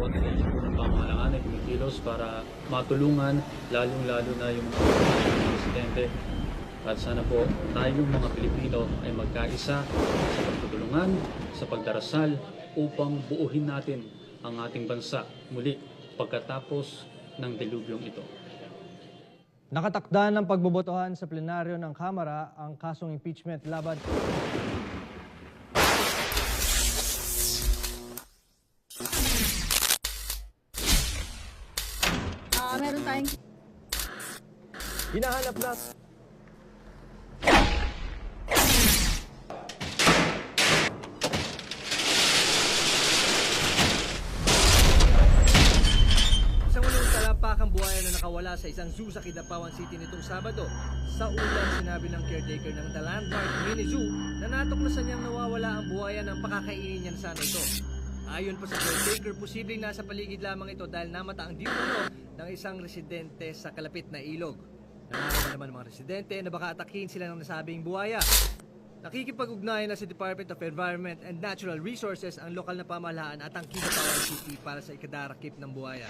bawat ahensya ng pamahalaan ay kumikilos para matulungan, lalong-lalo na yung mga residente. At sana po tayong mga Pilipino ay magkaisa sa pagtutulungan, sa pagdarasal upang buuhin natin ang ating bansa muli pagkatapos ng dilubyong ito. Nakatakda ng pagbobotohan sa plenaryo ng Kamara ang kasong impeachment laban Meron tayong hinahanap na Isang unang talampakang buhaya na nakawala sa isang zoo sa Kidapawan City nitong Sabado. Sa ulan, sinabi ng caretaker ng The Landmark Mini Zoo na natuklasan niyang nawawala ang buhaya ng pakakainin niya sana ito. Ayon pa sa caretaker, posibleng nasa paligid lamang ito dahil namata ang diuno ng isang residente sa kalapit na ilog. Nananaman naman ng mga residente na baka atakihin sila ng nasabing buhaya. Nakikipag-ugnayan na sa Department of Environment and Natural Resources ang lokal na pamahalaan at ang Kidapawan City para sa ikadarakip ng buhaya.